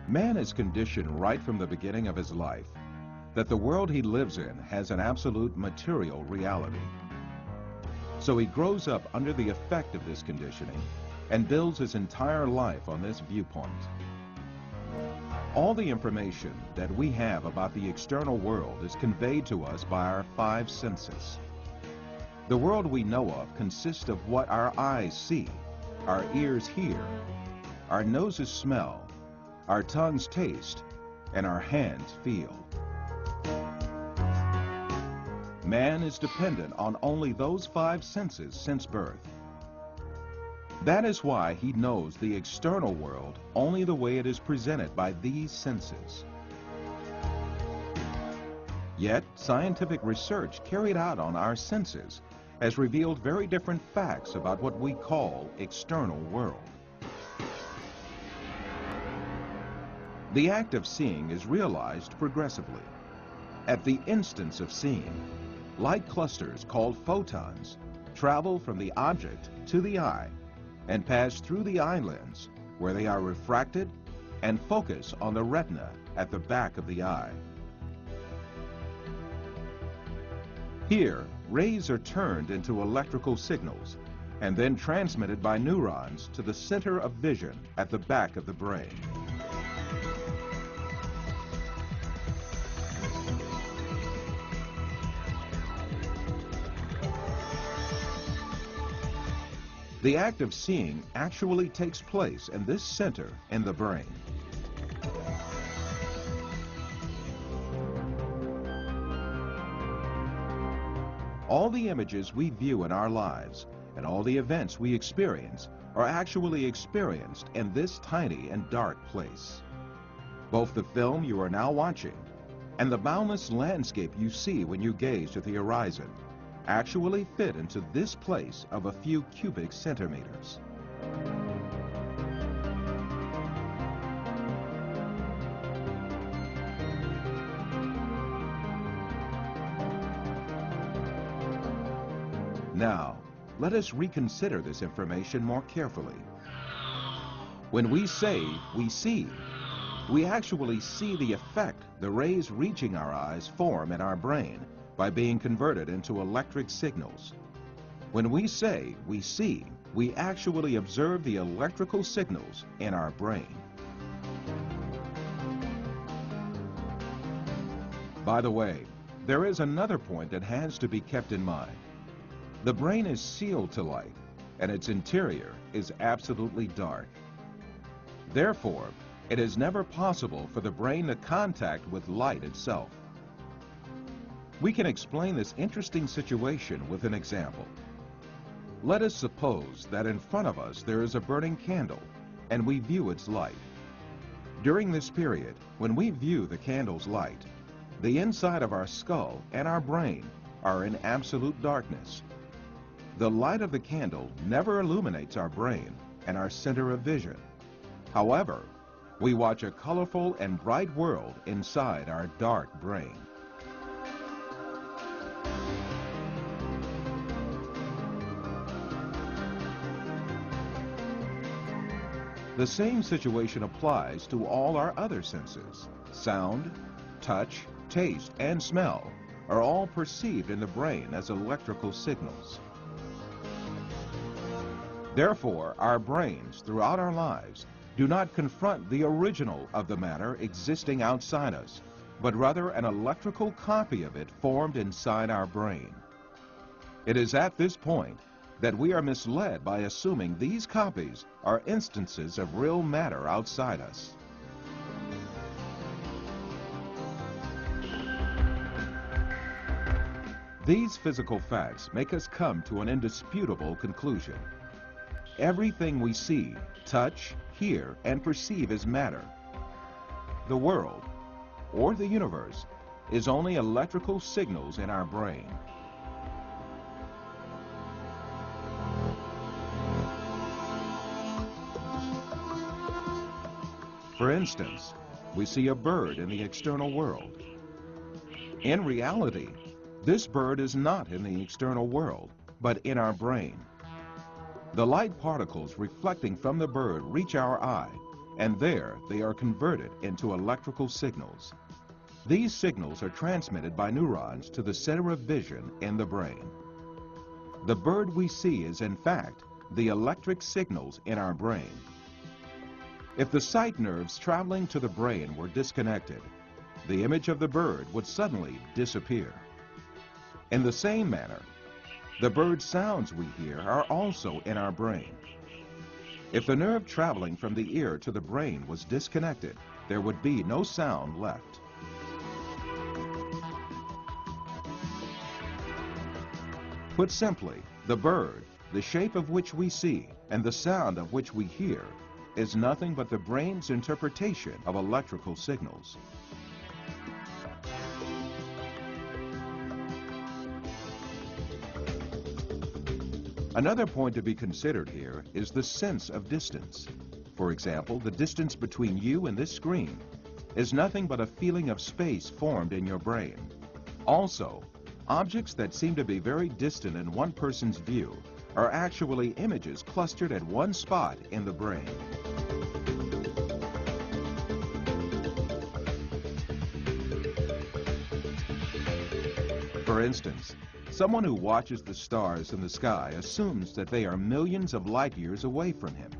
Man is conditioned right from the beginning of his life that the world he lives in has an absolute material reality. So he grows up under the effect of this conditioning and builds his entire life on this viewpoint. All the information that we have about the external world is conveyed to us by our five senses. The world we know of consists of what our eyes see, our ears hear, our noses smell, our tongues taste, and our hands feel. Man is dependent on only those five senses since birth. That is why he knows the external world only the way it is presented by these senses. Yet, scientific research carried out on our senses has revealed very different facts about what we call external world. The act of seeing is realized progressively. At the instance of seeing, light clusters called photons travel from the object to the eye and pass through the eye lens, where they are refracted and focus on the retina at the back of the eye. Here, rays are turned into electrical signals and then transmitted by neurons to the center of vision at the back of the brain. The act of seeing actually takes place in this center in the brain. All the images we view in our lives and all the events we experience are actually experienced in this tiny and dark place. Both the film you are now watching and the boundless landscape you see when you gaze at the horizon actually fit into this place of a few cubic centimeters. Now, let us reconsider this information more carefully. When we say we see, we actually see the effect the rays reaching our eyes form in our brain by being converted into electric signals. When we say we see, we actually observe the electrical signals in our brain. By the way, there is another point that has to be kept in mind. The brain is sealed to light, and its interior is absolutely dark. Therefore, it is never possible for the brain to contact with light itself. We can explain this interesting situation with an example. Let us suppose that in front of us there is a burning candle, and we view its light. During this period, when we view the candle's light, the inside of our skull and our brain are in absolute darkness. The light of the candle never illuminates our brain and our center of vision. However, we watch a colorful and bright world inside our dark brain. The same situation applies to all our other senses. Sound, touch, taste, and smell are all perceived in the brain as electrical signals. Therefore, our brains, throughout our lives, do not confront the original of the matter existing outside us, but rather an electrical copy of it formed inside our brain. It is at this point that we are misled by assuming these copies are instances of real matter outside us. These physical facts make us come to an indisputable conclusion. Everything we see, touch, hear, and perceive is matter. The world, or the universe, is only electrical signals in our brain. For instance, we see a bird in the external world. In reality, this bird is not in the external world, but in our brain. The light particles reflecting from the bird reach our eye and there they are converted into electrical signals. These signals are transmitted by neurons to the center of vision in the brain. The bird we see is, in fact, the electric signals in our brain. If the sight nerves traveling to the brain were disconnected, the image of the bird would suddenly disappear. In the same manner, the bird sounds we hear are also in our brain. If the nerve traveling from the ear to the brain was disconnected, there would be no sound left. Put simply, the bird, the shape of which we see, and the sound of which we hear, is nothing but the brain's interpretation of electrical signals. Another point to be considered here is the sense of distance. For example, the distance between you and this screen is nothing but a feeling of space formed in your brain. Also, objects that seem to be very distant in one person's view are actually images clustered at one spot in the brain. For instance, someone who watches the stars in the sky assumes that they are millions of light years away from him.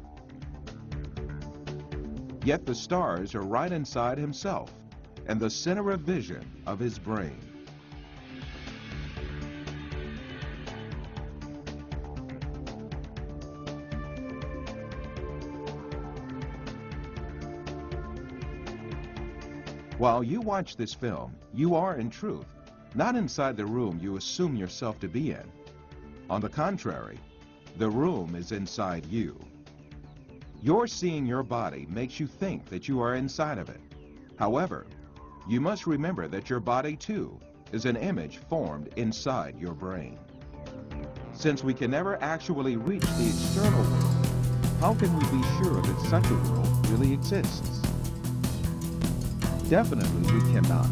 Yet the stars are right inside himself and the center of vision of his brain. While you watch this film, you are, in truth, not inside the room you assume yourself to be in. On the contrary, the room is inside you. Your seeing your body makes you think that you are inside of it. However, you must remember that your body, too, is an image formed inside your brain. Since we can never actually reach the external world, how can we be sure that such a world really exists? Definitely we cannot.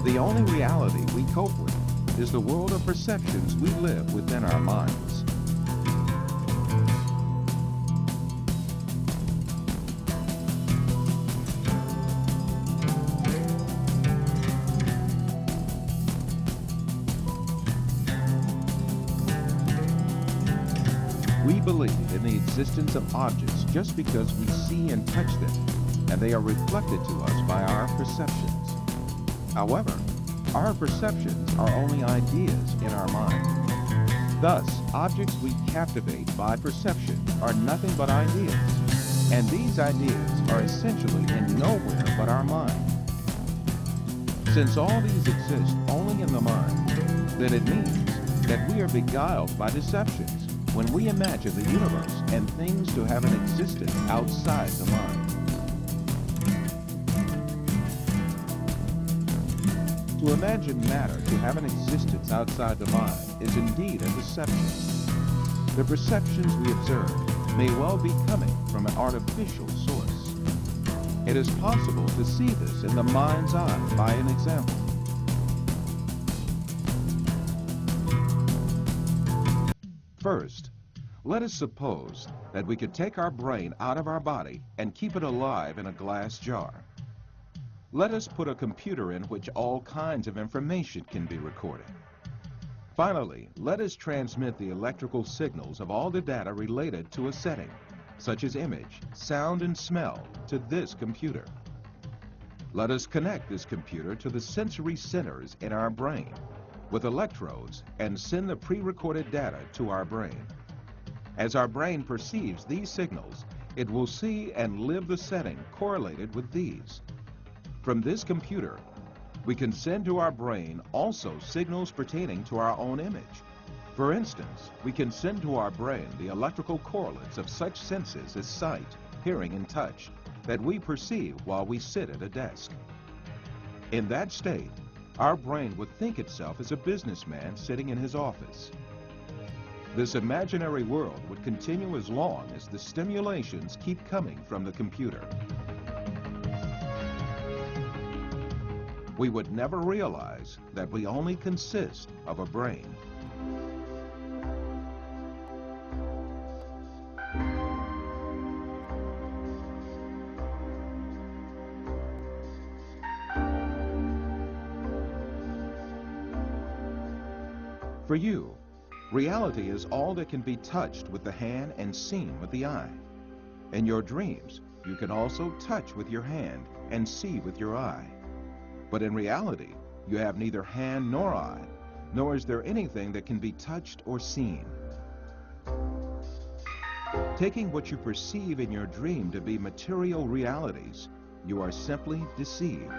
The only reality we cope with is the world of perceptions we live within our minds. We believe in the existence of objects just because we see and touch them, and they are reflected to us by our perceptions. However, our perceptions are only ideas in our mind. Thus, objects we captivate by perception are nothing but ideas, and these ideas are essentially in nowhere but our mind. Since all these exist only in the mind, then it means that we are beguiled by deceptions when we imagine the universe and things to have an existence outside the mind. To imagine matter to have an existence outside the mind is indeed a deception. The perceptions we observe may well be coming from an artificial source. It is possible to see this in the mind's eye by an example. First, let us suppose that we could take our brain out of our body and keep it alive in a glass jar. Let us put a computer in which all kinds of information can be recorded. Finally, let us transmit the electrical signals of all the data related to a setting, such as image, sound, and smell, to this computer. Let us connect this computer to the sensory centers in our brain with electrodes and send the pre-recorded data to our brain. As our brain perceives these signals, it will see and live the setting correlated with these. From this computer, we can send to our brain also signals pertaining to our own image. For instance, we can send to our brain the electrical correlates of such senses as sight, hearing, and touch that we perceive while we sit at a desk. In that state, our brain would think itself as a businessman sitting in his office. This imaginary world would continue as long as the stimulations keep coming from the computer. We would never realize that we only consist of a brain. For you, reality is all that can be touched with the hand and seen with the eye. In your dreams, you can also touch with your hand and see with your eye. But in reality, you have neither hand nor eye, nor is there anything that can be touched or seen. Taking what you perceive in your dream to be material realities, you are simply deceived.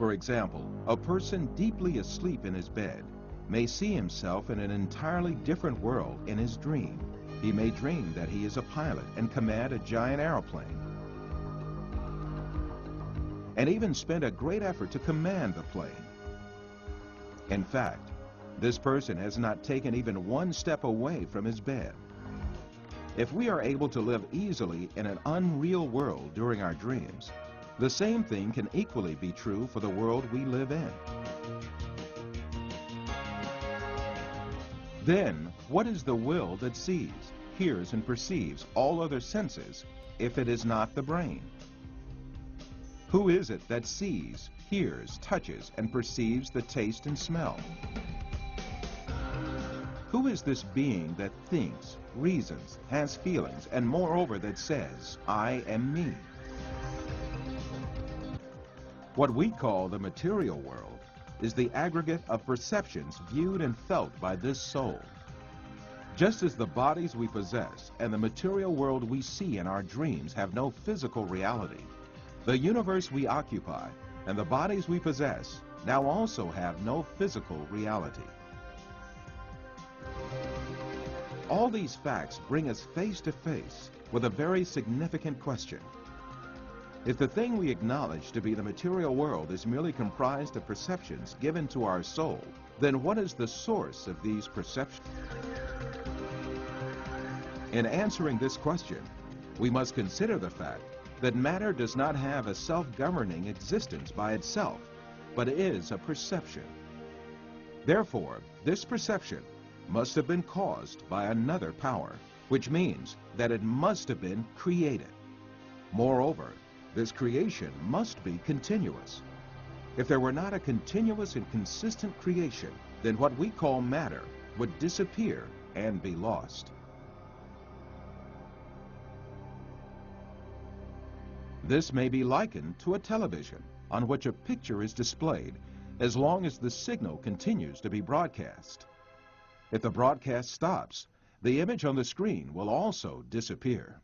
For example, a person deeply asleep in his bed may see himself in an entirely different world in his dream. He may dream that he is a pilot and command a giant airplane, and even spend a great effort to command the plane. In fact, this person has not taken even one step away from his bed. If we are able to live easily in an unreal world during our dreams, the same thing can equally be true for the world we live in. Then, what is the will that sees, hears, and perceives all other senses if it is not the brain? Who is it that sees, hears, touches, and perceives the taste and smell? Who is this being that thinks, reasons, has feelings, and moreover that says, I am me? What we call the material world is the aggregate of perceptions viewed and felt by this soul. Just as the bodies we possess and the material world we see in our dreams have no physical reality, the universe we occupy and the bodies we possess now also have no physical reality. All these facts bring us face to face with a very significant question. If the thing we acknowledge to be the material world is merely comprised of perceptions given to our soul, then what is the source of these perceptions? In answering this question, we must consider the fact that matter does not have a self-governing existence by itself, but is a perception. Therefore, this perception must have been caused by another power, which means that it must have been created. Moreover, this creation must be continuous. If there were not a continuous and consistent creation, then what we call matter would disappear and be lost. This may be likened to a television on which a picture is displayed as long as the signal continues to be broadcast. If the broadcast stops, the image on the screen will also disappear.